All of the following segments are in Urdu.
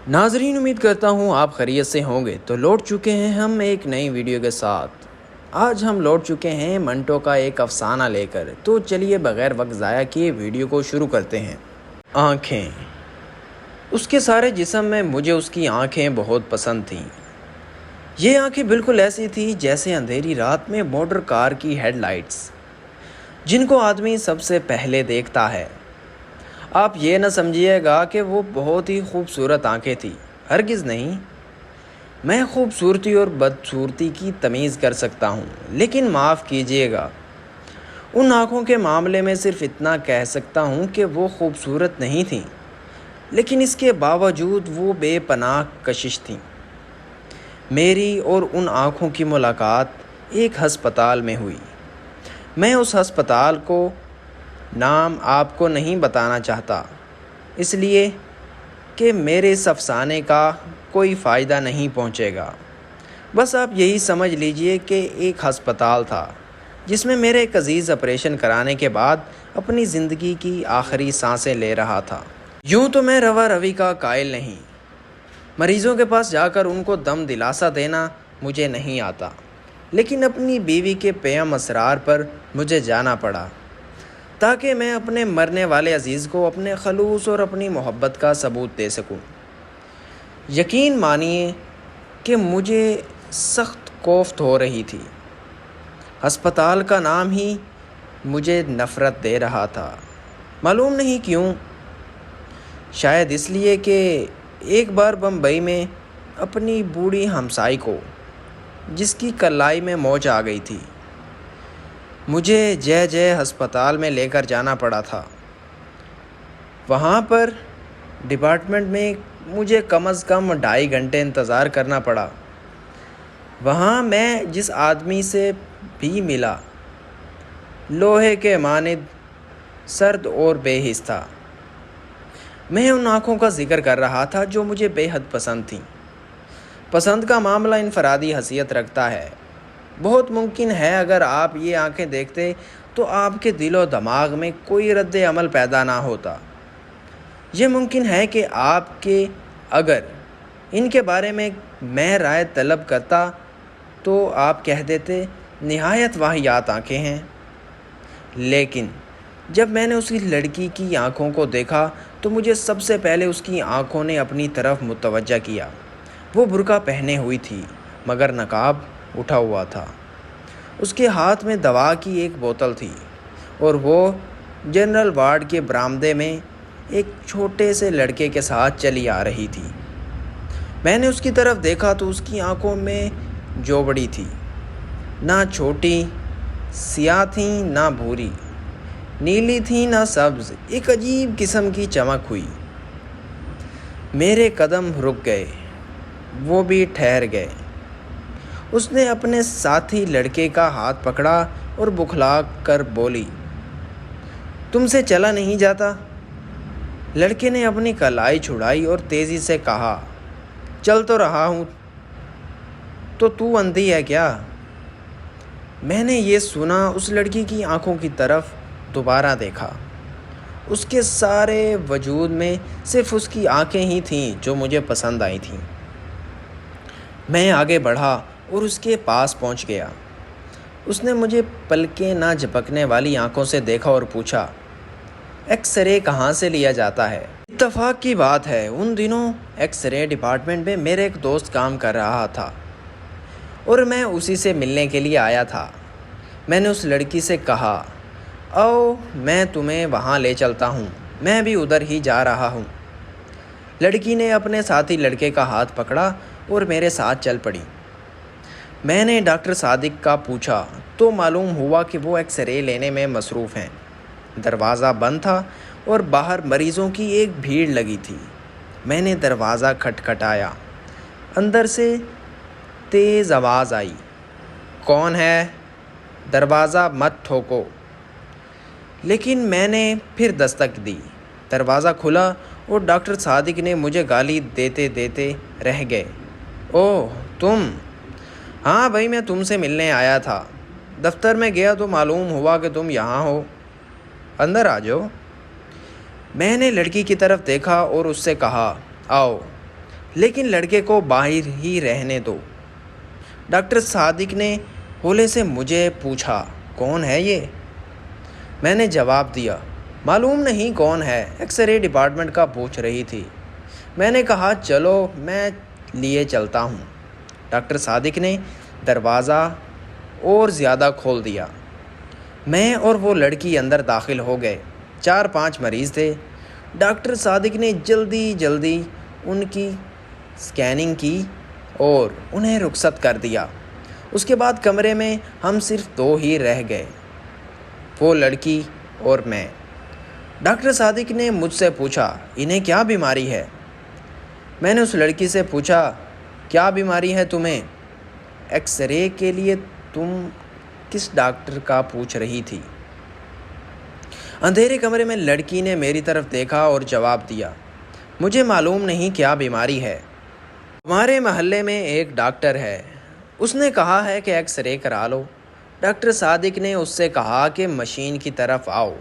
ناظرین، امید کرتا ہوں آپ خیریت سے ہوں گے۔ تو لوٹ چکے ہیں ہم ایک نئی ویڈیو کے ساتھ۔ آج ہم لوٹ چکے ہیں منٹو کا ایک افسانہ لے کر۔ تو چلیے بغیر وقت ضائع کیے ویڈیو کو شروع کرتے ہیں۔ آنکھیں۔ اس کے سارے جسم میں مجھے اس کی آنکھیں بہت پسند تھیں۔ یہ آنکھیں بالکل ایسی تھیں جیسے اندھیری رات میں موٹر کار کی ہیڈ لائٹس، جن کو آدمی سب سے پہلے دیکھتا ہے۔ آپ یہ نہ سمجھیے گا کہ وہ بہت ہی خوبصورت آنکھیں تھیں، ہرگز نہیں۔ میں خوبصورتی اور بدصورتی کی تمیز کر سکتا ہوں، لیکن معاف کیجیے گا، ان آنکھوں کے معاملے میں صرف اتنا کہہ سکتا ہوں کہ وہ خوبصورت نہیں تھیں، لیکن اس کے باوجود وہ بے پناہ کشش تھیں۔ میری اور ان آنکھوں کی ملاقات ایک ہسپتال میں ہوئی۔ میں اس ہسپتال کو نام آپ کو نہیں بتانا چاہتا، اس لیے کہ میرے اس افسانے کا کوئی فائدہ نہیں پہنچے گا۔ بس آپ یہی سمجھ لیجئے کہ ایک ہسپتال تھا جس میں میرے ایک عزیز آپریشن کرانے کے بعد اپنی زندگی کی آخری سانسیں لے رہا تھا۔ یوں تو میں روا روی کا قائل نہیں، مریضوں کے پاس جا کر ان کو دم دلاسا دینا مجھے نہیں آتا، لیکن اپنی بیوی کے پیم اسرار پر مجھے جانا پڑا تاکہ میں اپنے مرنے والے عزیز کو اپنے خلوص اور اپنی محبت کا ثبوت دے سکوں۔ یقین مانیے کہ مجھے سخت کوفت ہو رہی تھی۔ ہسپتال کا نام ہی مجھے نفرت دے رہا تھا، معلوم نہیں کیوں۔ شاید اس لیے کہ ایک بار بمبئی میں اپنی بوڑھی ہمسائی کو، جس کی کلائی میں موچ آ گئی تھی، مجھے جے ہسپتال میں لے کر جانا پڑا تھا۔ وہاں پر ڈپارٹمنٹ میں مجھے کم از کم 2.5 گھنٹے انتظار کرنا پڑا۔ وہاں میں جس آدمی سے بھی ملا، لوہے کے مانند سرد اور بے حس تھا۔ میں ان آنکھوں کا ذکر کر رہا تھا جو مجھے بے حد پسند تھیں۔ پسند کا معاملہ انفرادی حیثیت رکھتا ہے۔ بہت ممکن ہے اگر آپ یہ آنکھیں دیکھتے تو آپ کے دل و دماغ میں کوئی رد عمل پیدا نہ ہوتا۔ یہ ممکن ہے کہ آپ کے اگر ان کے بارے میں رائے طلب کرتا تو آپ کہہ دیتے نہایت واہیات آنکھیں ہیں۔ لیکن جب میں نے اس لڑکی کی آنکھوں کو دیکھا تو مجھے سب سے پہلے اس کی آنکھوں نے اپنی طرف متوجہ کیا۔ وہ برقع پہنے ہوئی تھی مگر نقاب اٹھا ہوا تھا۔ اس کے ہاتھ میں دوا کی ایک بوتل تھی اور وہ جنرل وارڈ کے برآمدے میں ایک چھوٹے سے لڑکے کے ساتھ چلی آ رہی تھی۔ میں نے اس کی طرف دیکھا تو اس کی آنکھوں میں جوبڑی تھی، نہ چھوٹی سیاہ تھیں نہ بھوری، نیلی تھیں نہ سبز، ایک عجیب قسم کی چمک ہوئی۔ میرے قدم رک گئے، وہ بھی ٹھہر گئے۔ اس نے اپنے ساتھی لڑکے کا ہاتھ پکڑا اور بکھلا کر بولی، تم سے چلا نہیں جاتا؟ لڑکے نے اپنی کلائی چھڑائی اور تیزی سے کہا، چل تو رہا ہوں، تو اندھی ہے کیا؟ میں نے یہ سنا اس لڑکی کی آنکھوں کی طرف دوبارہ دیکھا۔ اس کے سارے وجود میں صرف اس کی آنکھیں ہی تھیں جو مجھے پسند آئی تھیں۔ میں آگے بڑھا اور اس کے پاس پہنچ گیا۔ اس نے مجھے پلکیں نہ جھپکنے والی آنکھوں سے دیکھا اور پوچھا، ایکس رے کہاں سے لیا جاتا ہے؟ اتفاق کی بات ہے، ان دنوں ایکس رے ڈپارٹمنٹ میں میرے ایک دوست کام کر رہا تھا اور میں اسی سے ملنے کے لیے آیا تھا۔ میں نے اس لڑکی سے کہا، آؤ میں تمہیں وہاں لے چلتا ہوں، میں بھی ادھر ہی جا رہا ہوں۔ لڑکی نے اپنے ساتھی لڑکے کا ہاتھ پکڑا اور میرے ساتھ چل پڑی۔ میں نے ڈاکٹر صادق کا پوچھا تو معلوم ہوا کہ وہ ایکس رے لینے میں مصروف ہیں۔ دروازہ بند تھا اور باہر مریضوں کی ایک بھیڑ لگی تھی۔ میں نے دروازہ کھٹکھٹایا۔ اندر سے تیز آواز آئی، کون ہے؟ دروازہ مت ٹھوکو۔ لیکن میں نے پھر دستک دی۔ دروازہ کھلا اور ڈاکٹر صادق نے مجھے گالی دیتے دیتے رہ گئے، اوہ تم؟ ہاں بھائی، میں تم سے ملنے آیا تھا۔ دفتر میں گیا تو معلوم ہوا کہ تم یہاں ہو، اندر آ جاؤ۔ میں نے لڑکی کی طرف دیکھا اور اس سے کہا، آؤ۔ لیکن لڑکے کو باہر ہی رہنے دو۔ ڈاکٹر صادق نے ہولے سے مجھے پوچھا، کون ہے یہ؟ میں نے جواب دیا، معلوم نہیں کون ہے، ایکس رے ڈپارٹمنٹ کا پوچھ رہی تھی۔ میں نے کہا چلو میں لیے چلتا ہوں۔ ڈاکٹر صادق نے دروازہ اور زیادہ کھول دیا۔ میں اور وہ لڑکی اندر داخل ہو گئے۔ 4-5 مریض تھے۔ ڈاکٹر صادق نے جلدی ان کی اسکیننگ کی اور انہیں رخصت کر دیا۔ اس کے بعد کمرے میں ہم صرف 2 ہی رہ گئے، وہ لڑکی اور میں۔ ڈاکٹر صادق نے مجھ سے پوچھا، انہیں کیا بیماری ہے؟ میں نے اس لڑکی سے پوچھا، کیا بیماری ہے تمہیں؟ ایکس رے کے لیے تم کس ڈاکٹر کا پوچھ رہی تھی؟ اندھیرے کمرے میں لڑکی نے میری طرف دیکھا اور جواب دیا، مجھے معلوم نہیں کیا بیماری ہے۔ ہمارے محلے میں ایک ڈاکٹر ہے، اس نے کہا ہے کہ ایکس رے کرا لو۔ ڈاکٹر صادق نے اس سے کہا کہ مشین کی طرف آؤ۔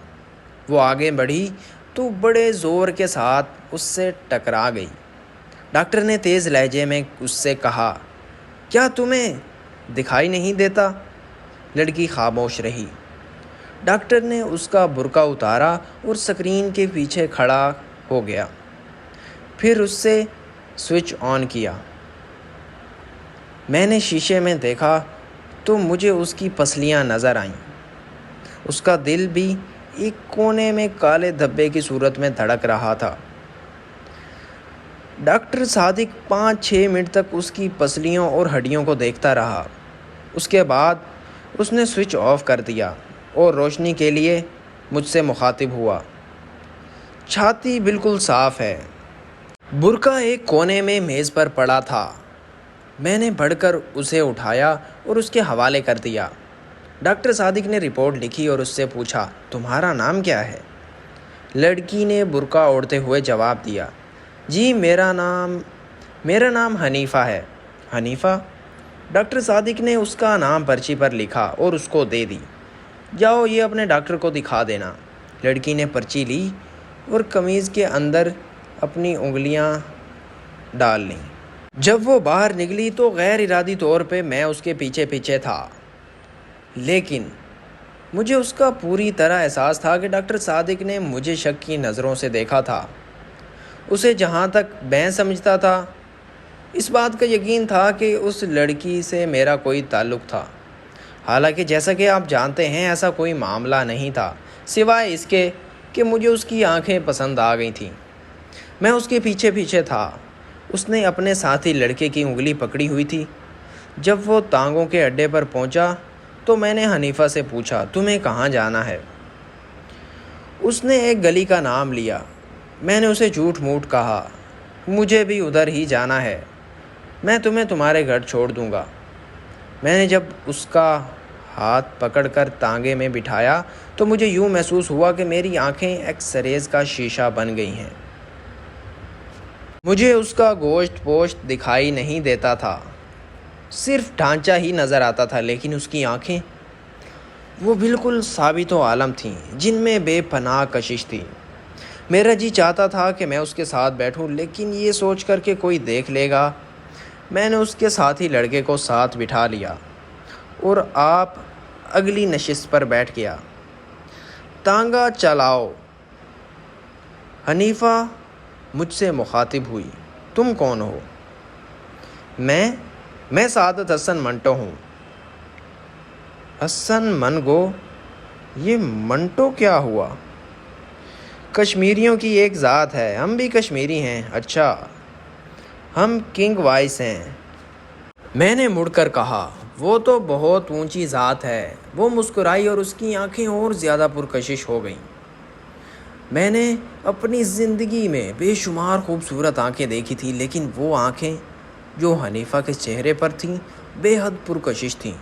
وہ آگے بڑھی تو بڑے زور کے ساتھ اس سے ٹکرا گئی۔ ڈاکٹر نے تیز لہجے میں اس سے کہا، کیا تمہیں دکھائی نہیں دیتا؟ لڑکی خاموش رہی۔ ڈاکٹر نے اس کا برقع اتارا اور اسکرین کے پیچھے کھڑا ہو گیا، پھر اس سے سوئچ آن کیا۔ میں نے شیشے میں دیکھا تو مجھے اس کی پسلیاں نظر آئیں۔ اس کا دل بھی ایک کونے میں کالے دھبے کی صورت میں دھڑک رہا تھا۔ ڈاکٹر صادق 5-6 منٹ تک اس کی پسلیوں اور ہڈیوں کو دیکھتا رہا۔ اس کے بعد اس نے سوئچ آف کر دیا اور روشنی کے لیے مجھ سے مخاطب ہوا، چھاتی بالکل صاف ہے۔ برقع ایک کونے میں میز پر پڑا تھا۔ میں نے بڑھ کر اسے اٹھایا اور اس کے حوالے کر دیا۔ ڈاکٹر صادق نے رپورٹ لکھی اور اس سے پوچھا، تمہارا نام کیا ہے؟ لڑکی نے برقع اوڑھتے ہوئے جواب دیا، جی میرا نام حنیفہ ہے۔ حنیفہ؟ ڈاکٹر صادق نے اس کا نام پرچی پر لکھا اور اس کو دے دی۔ جاؤ یہ اپنے ڈاکٹر کو دکھا دینا۔ لڑکی نے پرچی لی اور قمیض کے اندر اپنی انگلیاں ڈال لیں۔ جب وہ باہر نکلی تو غیر ارادی طور پہ میں اس کے پیچھے تھا، لیکن مجھے اس کا پوری طرح احساس تھا کہ ڈاکٹر صادق نے مجھے شک کی نظروں سے دیکھا تھا۔ اسے جہاں تک میں سمجھتا تھا، اس بات کا یقین تھا کہ اس لڑکی سے میرا کوئی تعلق تھا، حالانکہ جیسا کہ آپ جانتے ہیں ایسا کوئی معاملہ نہیں تھا، سوائے اس کے کہ مجھے اس کی آنکھیں پسند آ گئی تھیں۔ میں اس کے پیچھے تھا۔ اس نے اپنے ساتھی لڑکے کی انگلی پکڑی ہوئی تھی۔ جب وہ ٹانگوں کے اڈے پر پہنچا تو میں نے حنیفہ سے پوچھا، تمہیں کہاں جانا ہے؟ اس نے ایک گلی کا نام لیا۔ میں نے اسے جھوٹ موٹ کہا، مجھے بھی ادھر ہی جانا ہے، میں تمہیں تمہارے گھر چھوڑ دوں گا۔ میں نے جب اس کا ہاتھ پکڑ کر تانگے میں بٹھایا تو مجھے یوں محسوس ہوا کہ میری آنکھیں ایکس ریز کا شیشہ بن گئی ہیں۔ مجھے اس کا گوشت پوشت دکھائی نہیں دیتا تھا، صرف ڈھانچہ ہی نظر آتا تھا، لیکن اس کی آنکھیں وہ بالکل ثابت و عالم تھیں جن میں بے پناہ کشش تھی۔ میرا جی چاہتا تھا کہ میں اس کے ساتھ بیٹھوں، لیکن یہ سوچ کر کہ کوئی دیکھ لے گا، میں نے اس کے ساتھی لڑکے کو ساتھ بٹھا لیا اور آپ اگلی نشست پر بیٹھ گیا۔ تانگا چلاؤ۔ حنیفہ مجھ سے مخاطب ہوئی، تم کون ہو؟ میں سعادت حسن منٹو ہوں۔ حسن منگو؟ یہ منٹو کیا ہوا؟ کشمیریوں کی ایک ذات ہے، ہم بھی کشمیری ہیں۔ اچھا، ہم کنگ وائس ہیں۔ میں نے مڑ کر کہا، وہ تو بہت اونچی ذات ہے۔ وہ مسکرائی اور اس کی آنکھیں اور زیادہ پرکشش ہو گئیں۔ میں نے اپنی زندگی میں بے شمار خوبصورت آنکھیں دیکھی تھیں، لیکن وہ آنکھیں جو حنیفہ کے چہرے پر تھیں بے حد پرکشش تھیں۔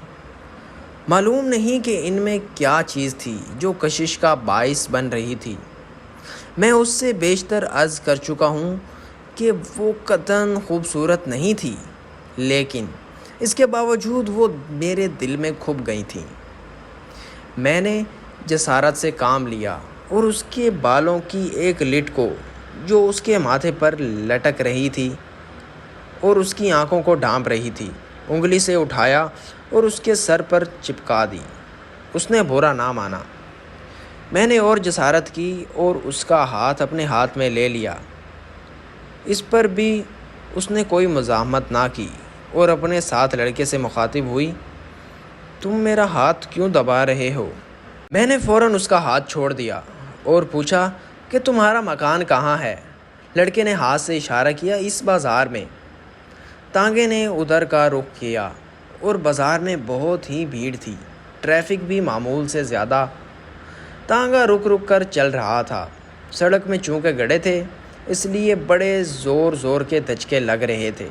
معلوم نہیں کہ ان میں کیا چیز تھی جو کشش کا باعث بن رہی تھی۔ میں اس سے بیشتر عرض کر چکا ہوں کہ وہ قطعاً خوبصورت نہیں تھی، لیکن اس کے باوجود وہ میرے دل میں کھپ گئی تھیں۔ میں نے جسارت سے کام لیا اور اس کے بالوں کی ایک لٹ کو جو اس کے ماتھے پر لٹک رہی تھی اور اس کی آنکھوں کو ڈھانپ رہی تھی۔ انگلی سے اٹھایا اور اس کے سر پر چپکا دی۔ اس نے برا نہ مانا۔ میں نے اور جسارت کی اور اس کا ہاتھ اپنے ہاتھ میں لے لیا۔ اس پر بھی اس نے کوئی مزاحمت نہ کی اور اپنے ساتھ لڑکے سے مخاطب ہوئی، تم میرا ہاتھ کیوں دبا رہے ہو؟ میں نے فوراً اس کا ہاتھ چھوڑ دیا اور پوچھا کہ تمہارا مکان کہاں ہے؟ لڑکے نے ہاتھ سے اشارہ کیا، اس بازار میں۔ تانگے نے ادھر کا رخ کیا اور بازار میں بہت ہی بھیڑ تھی، ٹریفک بھی معمول سے زیادہ۔ تانگا رک رک کر چل رہا تھا۔ سڑک میں چونکہ گڑھے تھے اس لیے بڑے زور زور کے دھچکے لگ رہے تھے۔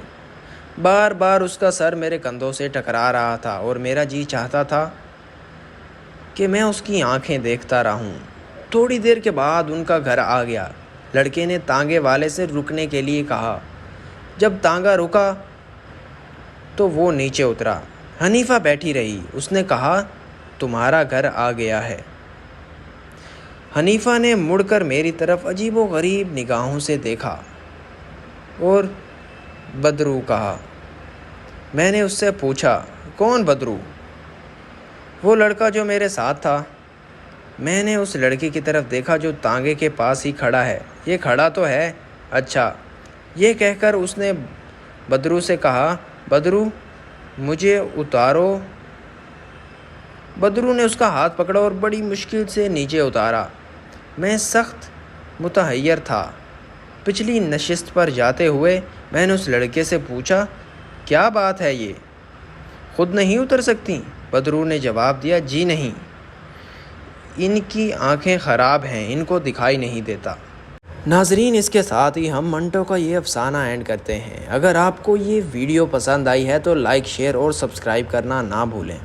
بار بار اس کا سر میرے کندھوں سے ٹکرا رہا تھا اور میرا جی چاہتا تھا کہ میں اس کی آنکھیں دیکھتا رہوں۔ تھوڑی دیر کے بعد ان کا گھر آ گیا۔ لڑکے نے تانگے والے سے رکنے کے لیے کہا۔ جب تانگا رکا تو وہ نیچے اترا۔ حنیفہ بیٹھی رہی۔ اس نے کہا، تمہارا گھر آ گیا ہے۔ حنیفہ نے مڑ کر میری طرف عجیب و غریب نگاہوں سے دیکھا اور بدرو کہا۔ میں نے اس سے پوچھا، کون بدرو؟ وہ لڑکا جو میرے ساتھ تھا۔ میں نے اس لڑکے کی طرف دیکھا جو تانگے کے پاس ہی کھڑا ہے۔ یہ کھڑا تو ہے؟ اچھا۔ یہ کہہ کر اس نے بدرو سے کہا، بدرو مجھے اتارو۔ بدرو نے اس کا ہاتھ پکڑا اور بڑی مشکل سے نیچے اتارا۔ میں سخت متحیر تھا۔ پچھلی نشست پر جاتے ہوئے میں نے اس لڑکے سے پوچھا، کیا بات ہے، یہ خود نہیں اتر سکتی؟ بدرو نے جواب دیا، جی نہیں، ان کی آنکھیں خراب ہیں، ان کو دکھائی نہیں دیتا۔ ناظرین، اس کے ساتھ ہی ہم منٹو کا یہ افسانہ اینڈ کرتے ہیں۔ اگر آپ کو یہ ویڈیو پسند آئی ہے تو لائک، شیئر اور سبسکرائب کرنا نہ بھولیں۔